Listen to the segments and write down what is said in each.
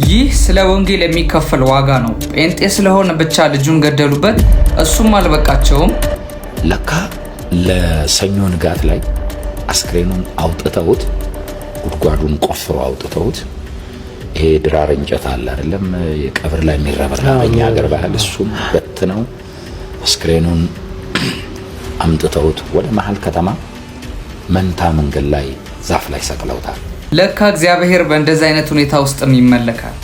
ይህ ስለ ወንጌል የሚከፈል ዋጋ ነው። ጴንጤ ስለሆነ ብቻ ልጁን ገደሉበት። እሱም አልበቃቸውም። ለካ ለሰኞ ንጋት ላይ አስክሬኑን አውጥተውት ጉድጓዱን ቆፍሮ አውጥተውት ይሄ ድራር እንጨት አለ አይደለም የቀብር ላይ የሚረበረብ በእኛ ሀገር ባህል እሱም በትነው አስክሬኑን አምጥተውት ወደ መሀል ከተማ መንታ መንገድ ላይ ዛፍ ላይ ሰቅለውታል። ለካ እግዚአብሔር በእንደዚህ አይነት ሁኔታ ውስጥም ይመለካል።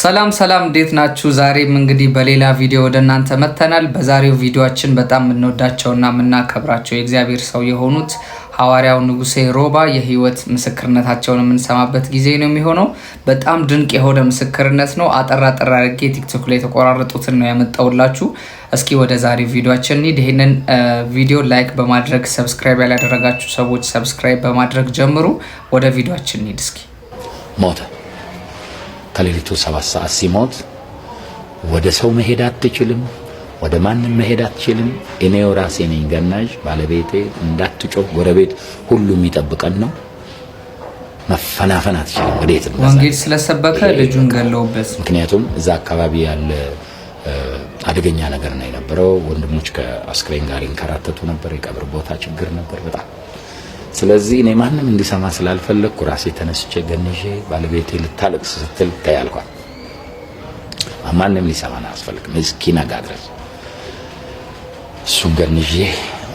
ሰላም ሰላም፣ እንዴት ናችሁ? ዛሬም እንግዲህ በሌላ ቪዲዮ ወደ እናንተ መጥተናል። በዛሬው ቪዲዮአችን በጣም የምንወዳቸውና የምናከብራቸው የእግዚአብሔር ሰው የሆኑት ሐዋርያው ንጉሴ ሮባ የህይወት ምስክርነታቸውን የምንሰማበት ጊዜ ነው የሚሆነው። በጣም ድንቅ የሆነ ምስክርነት ነው። አጠራ አድርጌ ቲክቶክ ላይ የተቆራረጡትን ነው ያመጣውላችሁ። እስኪ ወደ ዛሬው ቪዲዮአችን እንሂድ። ይሄንን ቪዲዮ ላይክ በማድረግ ሰብስክራይብ ያላደረጋችሁ ሰዎች ሰብስክራይብ በማድረግ ጀምሩ። ወደ ቪዲዮአችን እንሂድ። እስኪ ሞተ። ከሌሊቱ 7 ሰዓት ሲሞት ወደ ሰው መሄድ አትችልም፣ ወደ ማንም መሄድ አትችልም። እኔው ራሴ ነኝ ገናዥ፣ ባለቤቴ እንዳትጮህ፣ ጎረቤት ሁሉ የሚጠብቀን ነው። መፈናፈን አትችልም። ወዴት ነው? ወንጌል ስለሰበከ ልጁን ገለውበት። ምክንያቱም እዛ አካባቢ ያለ አደገኛ ነገር ነው የነበረው። ወንድሞች ከአስክሬን ጋር ይንከራተቱ ነበር። የቀብር ቦታ ችግር ነበር በጣም። ስለዚህ እኔ ማንም እንዲሰማ ስላልፈለግኩ ራሴ ተነስቼ ገንዤ ባለቤቴ ልታለቅስ ስትል ታያልኳል። ማንም ሊሰማን አያስፈልግም እስኪነጋ ድረስ። እሱን ገንዤ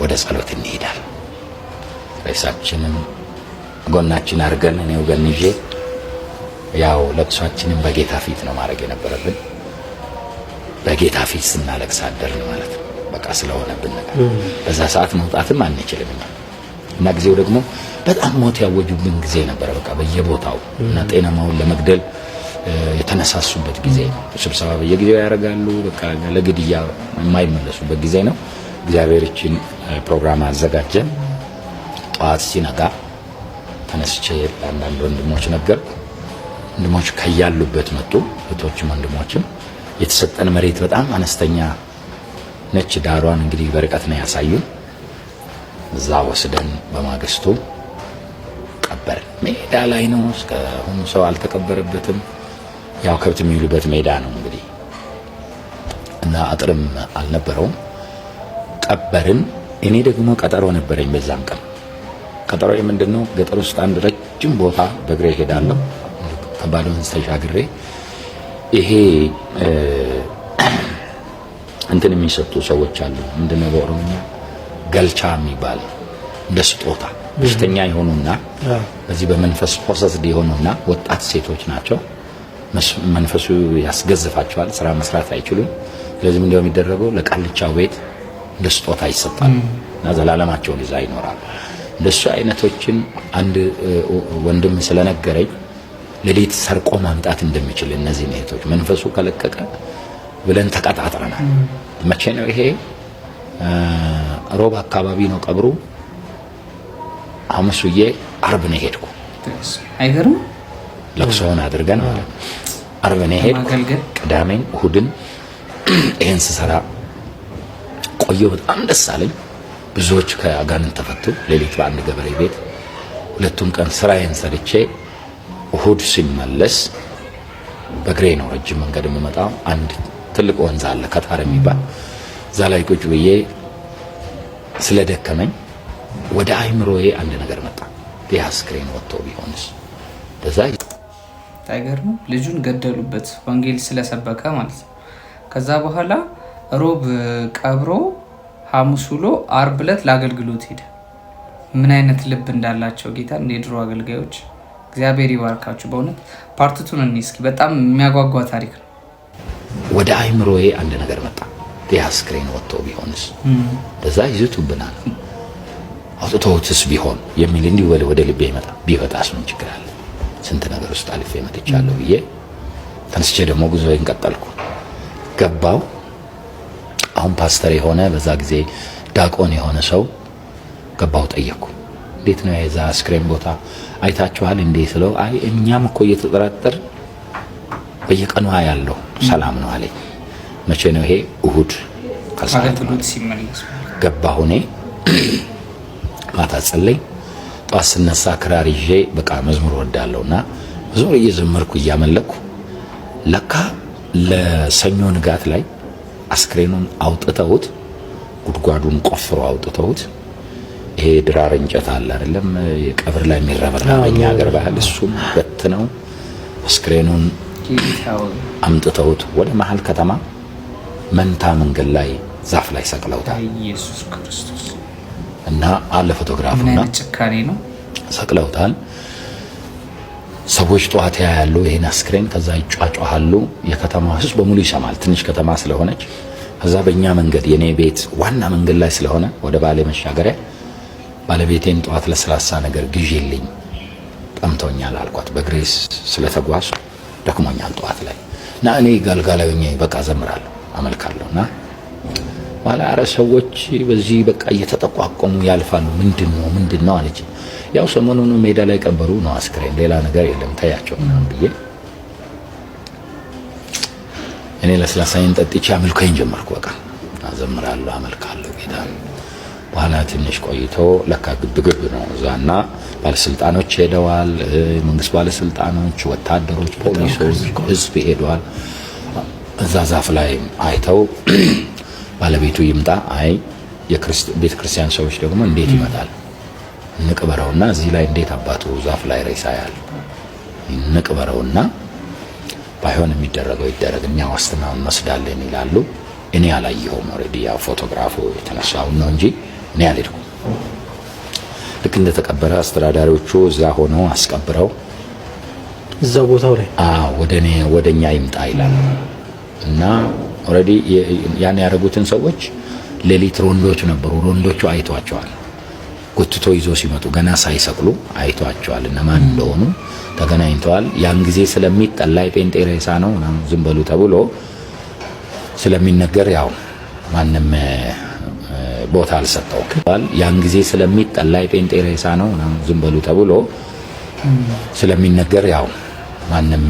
ወደ ጸሎት እንሄዳል። ሬሳችንን ጎናችን አድርገን እኔው ገንዤ ያው ለቅሷችንን በጌታ ፊት ነው ማድረግ የነበረብን። በጌታ ፊት ስናለቅስ አደርን ማለት ነው። በቃ ስለሆነብን ነገር በዛ ሰዓት መውጣትም አንችልም እና ጊዜው ደግሞ በጣም ሞት ያወጁብን ጊዜ ነበር። በቃ በየቦታው እና ጤናማውን ለመግደል የተነሳሱበት ጊዜ፣ ስብሰባ በየጊዜው ያደርጋሉ። በቃ ለግድያ የማይመለሱበት ጊዜ ነው። እግዚአብሔር እቺን ፕሮግራም አዘጋጀን። ጠዋት ሲነጋ ተነስቼ ለአንዳንድ ወንድሞች ነገር ወንድሞች ከያሉበት መጡ። እህቶችም ወንድሞችም የተሰጠን መሬት በጣም አነስተኛ ነች። ዳሯን እንግዲህ በርቀት ነው ያሳዩን። እዛ ወስደን በማግስቱ ቀበርን። ሜዳ ላይ ነው። እስካሁን ሰው አልተቀበረበትም። ያው ከብት የሚውሉበት ሜዳ ነው እንግዲህ እና አጥርም አልነበረውም። ቀበርን። እኔ ደግሞ ቀጠሮ ነበረኝ በዛም ቀን። ቀጠሮ ምንድነው? ገጠር ውስጥ አንድ ረጅም ቦታ በእግሬ ሄዳለሁ። ከባድ ወንዝ ተሻግሬ ይሄ እንትን የሚሰጡ ሰዎች አሉ። ምንድነው በኦሮምኛ ገልቻ የሚባል እንደ ስጦታ በሽተኛ የሆኑና በዚህ በመንፈስ ፖሰስድ የሆኑና ወጣት ሴቶች ናቸው። መንፈሱ ያስገዝፋቸዋል። ስራ መስራት አይችሉም። ስለዚህ ምንድነው የሚደረገው? ለቃልቻው ቤት እንደ ስጦታ ይሰጣል እና ዘላለማቸውን ይዛ ይኖራሉ። እንደሱ አይነቶችን አንድ ወንድም ስለነገረኝ ሌሊት ሰርቆ ማምጣት እንደሚችል እነዚህ ሴቶች መንፈሱ ከለቀቀ ብለን ተቀጣጥረናል። መቼ ነው ይሄ? ሮብ አካባቢ ነው ቀብሩ። ሐሙስዬ አርብ ነው ሄድኩ። አይገርም? ለቅሶውን አድርገን ማለት ነው። አርብ ነው ሄድኩ። ቅዳሜን እሁድን ይሄን ስሰራ ቆየሁ። በጣም ደስ አለኝ። ብዙዎች ከአጋንንት ተፈቱ። ሌሊት በአንድ ገበሬ ቤት ሁለቱን ቀን ስራዬን ሰርቼ እሁድ ሲመለስ በእግሬ ነው ረጅም መንገድ የምመጣው። አንድ ትልቅ ወንዝ አለ ከታር የሚባል እዛ ላይ ቁጭ ብዬ ስለደከመኝ ወደ አይምሮዬ አንድ ነገር መጣ። አስክሬን ወጥቶ ቢሆንስ? ደዛ ታይገርም። ልጁን ገደሉበት ወንጌል ስለሰበከ ማለት ነው። ከዛ በኋላ ሮብ ቀብሮ ሐሙስ ውሎ አርብ ዕለት ለአገልግሎት ሄደ። ምን አይነት ልብ እንዳላቸው ጌታ እንደ ድሮ አገልጋዮች። እግዚአብሔር ይባርካችሁ በእውነት። ፓርቲቱን እኔ እስኪ በጣም የሚያጓጓ ታሪክ ነው። ወደ አይምሮዬ አንድ ነገር መጣ። አስክሬን ወጥቶ ቢሆንስ? ደዛ ይዙቱብናል። አውጥተውትስ ቢሆን የሚል እንዲሁ ወደ ልቤ ይመጣ። ቢወጣስ ምን ችግር አለ? ስንት ነገር ውስጥ አልፌ መጥቻለሁ ብዬ ተነስቼ ደግሞ ጉዞዬን ቀጠልኩ። ገባው። አሁን ፓስተር የሆነ በዛ ጊዜ ዳቆን የሆነ ሰው ገባው ጠየቅኩ። እንዴት ነው የዛ አስክሬን ቦታ አይታችኋል እንዴ ስለው አይ እኛም እኮ እየተጠራጠር በየቀኑ ያለው ሰላም ነው አለኝ። መቼ ነው ይሄ? እሁድ ከሰዓት ገባሁ እኔ ማታ ጸለይ፣ ጠዋት ስነሳ ክራር ይዤ በቃ መዝሙር ወዳለሁና መዝሙር እየዘመርኩ እያመለኩ ለካ ለሰኞ ንጋት ላይ አስክሬኑን አውጥተውት ጉድጓዱን ቆፍሮ አውጥተውት ይሄ ድራር እንጨት አለ አይደለም የቀብር ላይ የሚረበረብ በእኛ ሀገር ባህል እሱም በትነው አስክሬኑን አምጥተውት ወደ መሀል ከተማ መንታ መንገድ ላይ ዛፍ ላይ ሰቅለውታል። ኢየሱስ ክርስቶስ እና አለ ፎቶግራፉና ጭካኔ ነው ሰቅለውታል። ሰዎች ጠዋት ያያሉ ይሄን አስክሬን፣ ከዛ ይጫጫሃሉ። የከተማ ህዝብ በሙሉ ይሰማል፣ ትንሽ ከተማ ስለሆነች። ከዛ በእኛ መንገድ የኔ ቤት ዋና መንገድ ላይ ስለሆነ ወደ ባሌ መሻገሪያ ባለቤቴን ጠዋት ለስላሳ ነገር ግዢልኝ ጠምቶኛል አልኳት። በግሬስ ስለተጓዙ ደክሞኛል ጠዋት ላይ እና እኔ ጋልጋላውኝ በቃ ዘምራለሁ አመልካለሁና ማላ አረ ሰዎች በዚህ በቃ እየተጠቋቆሙ ያልፋሉ። ምንድነው አለች። ያው ሰሞኑን ሜዳ ላይ ቀበሩ ነው አስክሬን፣ ሌላ ነገር የለም ታያቸው ምናምን ብዬ እኔ ለስላሳዬን ጠጥቼ አምልኮዬን ጀመርኩ። በቃ አዘምራለሁ አመልካለሁ ጌታ። በኋላ ትንሽ ቆይቶ ለካ ግብግብ ነው እዛና ባለስልጣኖች ሄደዋል። መንግስት ባለስልጣኖች፣ ወታደሮች፣ ፖሊሶች፣ ህዝብ ሄደዋል። እዛ ዛፍ ላይ አይተው ባለቤቱ ይምጣ፣ አይ የቤተ ክርስቲያን ሰዎች ደግሞ እንዴት ይመጣል እንቅበረውና እዚህ ላይ እንዴት አባቱ ዛፍ ላይ ሬሳ ያለ እንቅበረውና ባይሆን የሚደረገው ይደረግ እኛ ዋስትናውን እንወስዳለን ይላሉ። እኔ አላየሁም። ኦሬዲ ያው ፎቶግራፉ የተነሳው ነው እንጂ እኔ አልሄድኩም። ልክ እንደተቀበረ አስተዳዳሪዎቹ እዛ ሆነው አስቀብረው እዛ ቦታው ላይ ወደኛ ይምጣ ይላል እና ኦሬዲ ያን ያደረጉትን ሰዎች ሌሊት ሮንዶች ነበሩ። ሮንዶቹ አይቷቸዋል። ጎትቶ ይዞ ሲመጡ ገና ሳይሰቅሉ አይቷቸዋል። እነማን እንደሆኑ ተገናኝተዋል። ያን ጊዜ ስለሚጠላ የጴንጤ ሬሳ ነው ዝም በሉ ተብሎ ስለሚነገር ያው ማንም ቦታ አልሰጠውም። ያን ጊዜ ስለሚጠላ የጴንጤ ሬሳ ነው ዝም በሉ ተብሎ ስለሚነገር ያው ማንም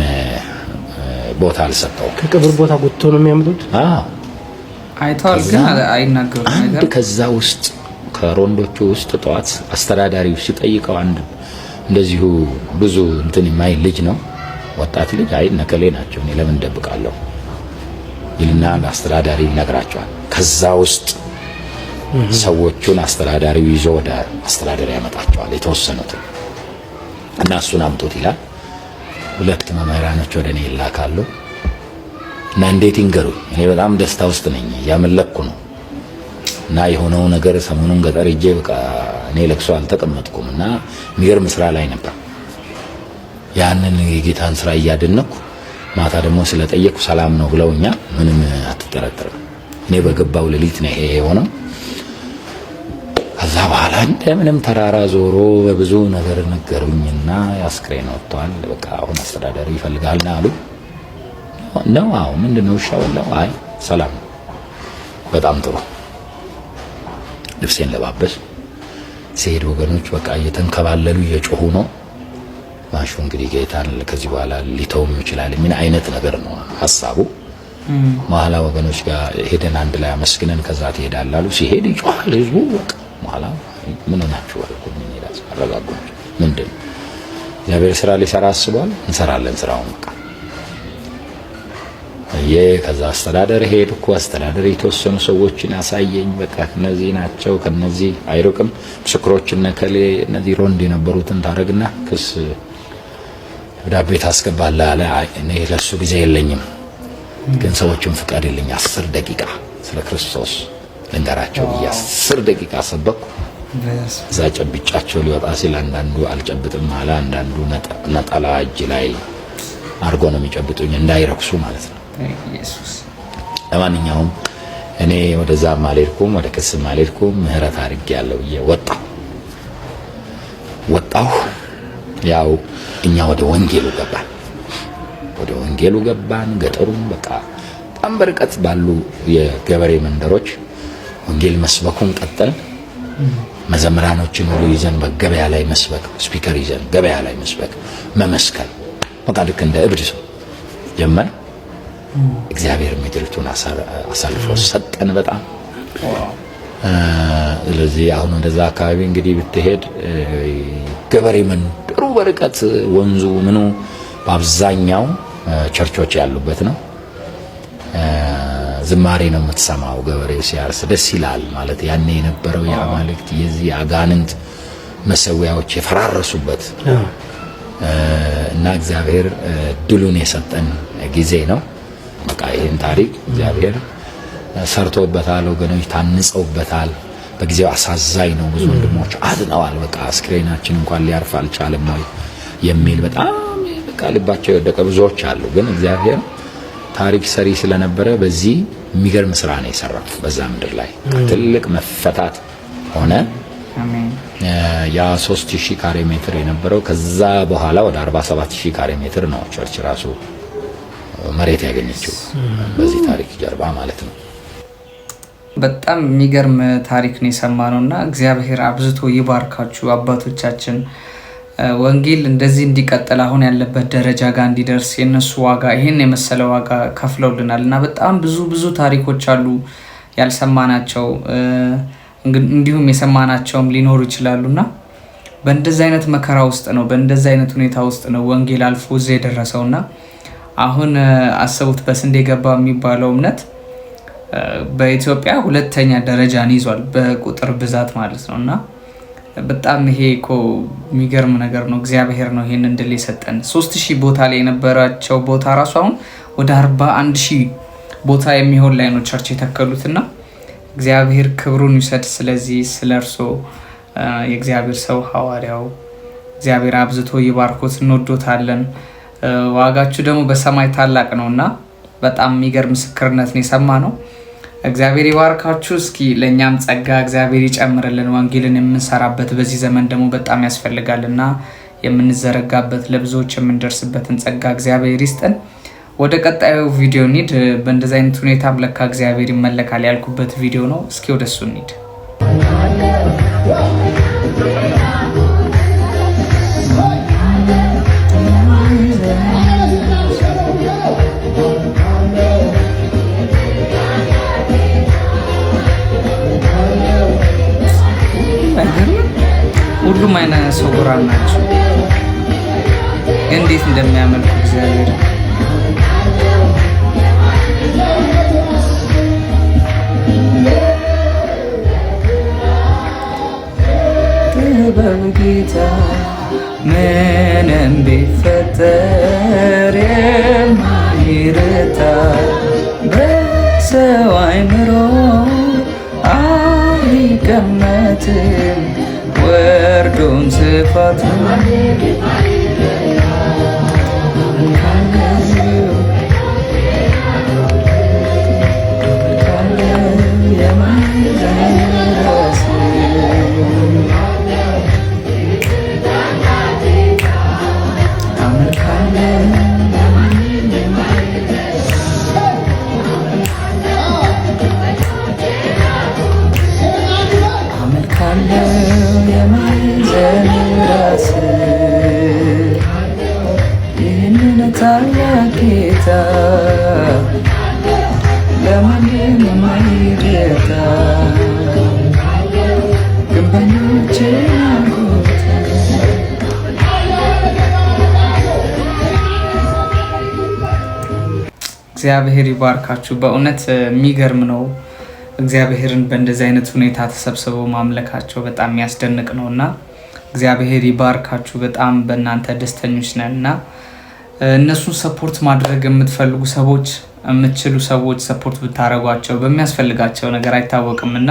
ቦታ አልሰጠውም። ከቀብር ቦታ ጎትቶ ነው የሚያመጡት። አይተዋል ግን አይናገሩም ነገር። ከዛ ውስጥ ከሮንዶቹ ውስጥ ጠዋት አስተዳዳሪው ሲጠይቀው አንድ እንደዚሁ ብዙ እንትን የማይል ልጅ ነው ወጣት ልጅ፣ አይ ነከሌ ናቸው እኔ ለምን ደብቃለሁ ይልና ለአስተዳዳሪ ይነግራቸዋል። ከዛ ውስጥ ሰዎቹን አስተዳዳሪው ይዞ ወደ አስተዳዳሪ ያመጣቸዋል የተወሰኑትን እና እሱን አምጡት ይላል። ሁለት መምህራኖች ወደ እኔ ይላካሉ እና እንዴት ይንገሩኝ፣ እኔ በጣም ደስታ ውስጥ ነኝ፣ ያመለኩ ነው እና የሆነው ነገር ሰሞኑን ገጠር ሄጄ በቃ እኔ ለቅሶ አልተቀመጥኩም እና የሚገርም ስራ ላይ ነበር። ያንን የጌታን ስራ እያደነኩ ማታ ደግሞ ስለጠየቁ ሰላም ነው ብለውኛ ምንም አትጠረጥርም እኔ በገባው ሌሊት ነው ይሄ የሆነው። ከዛ በኋላ እንደምንም ተራራ ዞሮ በብዙ ነገር ነገሩኝና አስክሬን ወጥቷል። በቃ አሁን አስተዳዳሪ ይፈልጋልና አሉ ነው። አዎ ምንድነው ሻወላው? አይ ሰላም ነው። በጣም ጥሩ። ልብሴን ለባበስ ሲሄድ ወገኖች በቃ እየተንከባለሉ እየጮሁ ነው። ማሹ እንግዲህ ጌታን ከዚህ በኋላ ሊተውም ይችላል ምን አይነት ነገር ነው ሐሳቡ። መሐላ ወገኖች ጋር ሄደን አንድ ላይ አመስግነን ከዛ ትሄዳላሉ። ሲሄድ ይጮሃል ህዝቡ። በቃ መሐላ ምን ሆናችሁ ወልኩኝ ይላል። አረጋጉኝ። ምንድን እግዚአብሔር ስራ ሊሰራ አስቧል፣ እንሰራለን ስራውን። በቃ ከዛ አስተዳደር ሄድኩ። አስተዳደር የተወሰኑ ሰዎችን አሳየኝ። በቃ እነዚህ ናቸው ከነዚህ አይሩቅም ምስክሮች ነከሌ እነዚህ ሮንድ የነበሩትን ታረግና ክስ ደብዳቤ ታስገባለህ አለ። እኔ ለሱ ጊዜ የለኝም ግን ሰዎችን ፍቃድልኝ 10 ደቂቃ ስለ ክርስቶስ ልንገራቸው ብዬ 10 ደቂቃ ሰበኩ። እዛ ጨብጫቸው ሊወጣ ሲል አንዳንዱ አልጨብጥም አለ። አንዳንዱ ነጠላ እጅ ላይ አርጎ ነው የሚጨብጡኝ እንዳይረክሱ ማለት ነው። ኢየሱስ ለማንኛውም እኔ ወደዛም አልሄድኩም፣ ወደ ክስም አልሄድኩም። ምህረት አድርጌያለሁ ብዬ ወጣሁ። ያው እኛ ወደ ወንጌሉ ገባን። ገጠሩም በቃ በጣም በርቀት ባሉ የገበሬ መንደሮች ወንጌል መስበኩን ቀጠልን። መዘምራኖችን ሁሉ ይዘን በገበያ ላይ መስበክ፣ ስፒከር ይዘን ገበያ ላይ መስበክ፣ መመስከር በቃ ልክ እንደ እብድ ሰው ጀመር። እግዚአብሔር ምድሪቱን አሳልፎ ሰጠን በጣም። ስለዚህ አሁን ወደዛ አካባቢ እንግዲህ ብትሄድ ገበሬ መንደሩ በርቀት ወንዙ ምኑ በአብዛኛው ቸርቾች ያሉበት ነው። ዝማሬ ነው የምትሰማው። ገበሬው ሲያርስ ደስ ይላል ማለት ያኔ የነበረው የአማልክት የዚህ አጋንንት መሰዊያዎች የፈራረሱበት እና እግዚአብሔር ድሉን የሰጠን ጊዜ ነው። በቃ ይሄን ታሪክ እግዚአብሔር ሰርቶበታል። ወገኖች ታንጸውበታል። በጊዜው አሳዛኝ ነው። ብዙ ወንድሞች አዝነዋል። በቃ አስክሬናችን እንኳን ሊያርፍ አልቻለም ወይ የሚል በጣም በቃ ልባቸው የወደቀ ብዙዎች አሉ። ግን እግዚአብሔር ታሪክ ሰሪ ስለነበረ በዚህ የሚገርም ስራ ነው የሰራው። በዛ ምድር ላይ ትልቅ መፈታት ሆነ። አሜን። ያ 3000 ካሬ ሜትር የነበረው ከዛ በኋላ ወደ 47000 ካሬ ሜትር ነው ቸርች ራሱ መሬት ያገኘችው በዚህ ታሪክ ጀርባ ማለት ነው። በጣም የሚገርም ታሪክ ነው የሰማነውና እግዚአብሔር አብዝቶ ይባርካችሁ አባቶቻችን። ወንጌል እንደዚህ እንዲቀጥል አሁን ያለበት ደረጃ ጋር እንዲደርስ የነሱ ዋጋ ይሄን የመሰለ ዋጋ ከፍለውልናልና በጣም ብዙ ታሪኮች አሉ ያልሰማናቸው፣ እንዲሁም የሰማናቸውም ሊኖሩ ይችላሉና በእንደዚህ አይነት መከራ ውስጥ ነው በእንደዚህ አይነት ሁኔታ ውስጥ ነው ወንጌል አልፎ እዚህ የደረሰውና አሁን አሰቡት በስንዴ ገባ የሚባለው እምነት በኢትዮጵያ ሁለተኛ ደረጃን ይዟል በቁጥር ብዛት ማለት ነውና በጣም ይሄ እኮ የሚገርም ነገር ነው። እግዚአብሔር ነው ይሄን እንድል የሰጠን። 3000 ቦታ ላይ የነበራቸው ቦታ ራሱ አሁን ወደ 41000 ቦታ የሚሆን ላይ ነው ቸርች የተከሉትና እግዚአብሔር ክብሩን ይሰድ። ስለዚህ ስለርሶ የእግዚአብሔር ሰው ሐዋርያው እግዚአብሔር አብዝቶ ይባርኮት። እንወዶታለን። ዋጋችሁ ደግሞ በሰማይ ታላቅ ነውና በጣም የሚገርም ምስክርነት ነው የሰማነው። እግዚአብሔር ይባርካችሁ። እስኪ ለኛም ጸጋ እግዚአብሔር ይጨምርልን። ወንጌልን የምንሰራበት በዚህ ዘመን ደግሞ በጣም ያስፈልጋልና የምንዘረጋበት ለብዙዎች የምንደርስበትን ጸጋ እግዚአብሔር ይስጠን። ወደ ቀጣዩ ቪዲዮ እንሂድ። በእንደዚህ አይነት ሁኔታ ለካ እግዚአብሔር ይመለካል ያልኩበት ቪዲዮ ነው። እስኪ ወደሱ እንሂድ። ሁሉም አይነ ስውራን ናቸው፣ እንዴት እንደሚያመልኩ እግዚአብሔር በጌታ ምንም ቢፈጠር የማይረታ በሰው አይምሮ አይቀመጥም ወርዱን ስፋቱን ጌታ ለማንም የማይረታ ግንበኞችን ያጎታ እግዚአብሔር ይባርካችሁ። በእውነት የሚገርም ነው። እግዚአብሔርን በእንደዚህ አይነት ሁኔታ ተሰብስበው ማምለካቸው በጣም የሚያስደንቅ ነውና እግዚአብሔር ይባርካችሁ። በጣም በእናንተ ደስተኞች ነንና እነሱን ሰፖርት ማድረግ የምትፈልጉ ሰዎች የምትችሉ ሰዎች ሰፖርት ብታረጓቸው በሚያስፈልጋቸው ነገር አይታወቅምና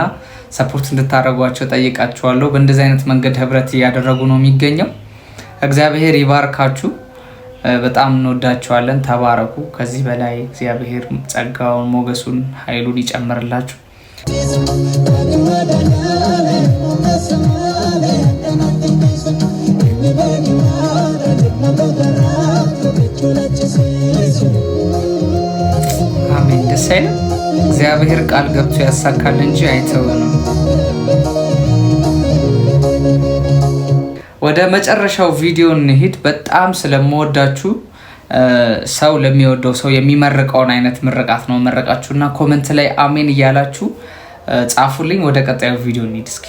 ሰፖርት እንድታረጓቸው ጠይቃችኋለሁ። በእንደዚህ አይነት መንገድ ህብረት እያደረጉ ነው የሚገኘው። እግዚአብሔር ይባርካችሁ። በጣም እንወዳችኋለን። ተባረኩ። ከዚህ በላይ እግዚአብሔር ጸጋውን፣ ሞገሱን፣ ኃይሉን ይጨምርላችሁ። አሜን። ደስ አይልም? እግዚአብሔር ቃል ገብቶ ያሳካል እንጂ አይተውንም። ወደ መጨረሻው ቪዲዮ እንሂድ። በጣም ስለምወዳችሁ ሰው ለሚወደው ሰው የሚመርቀውን አይነት ምርቃት ነው መረቃችሁና ኮሜንት ላይ አሜን እያላችሁ ጻፉልኝ። ወደ ቀጣዩ ቪዲዮ እንሂድ እስኪ።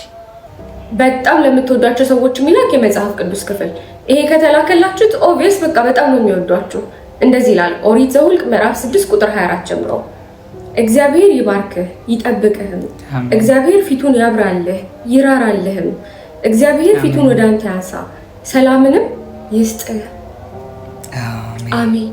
በጣም ለምትወዷቸው ሰዎች የሚላክ የመጽሐፍ ቅዱስ ክፍል ይሄ ከተላከላችሁት ኦብቪየስ በቃ በጣም ነው የሚወዷችሁ። እንደዚህ ይላል ኦሪት ዘኍልቍ ምዕራፍ 6 ቁጥር 24 ጀምሮ እግዚአብሔር ይባርክህ ይጠብቅህም፣ እግዚአብሔር ፊቱን ያብራልህ ይራራልህም፣ እግዚአብሔር ፊቱን ወደ አንተ ያንሳ ሰላምንም ይስጥህ። አሜን።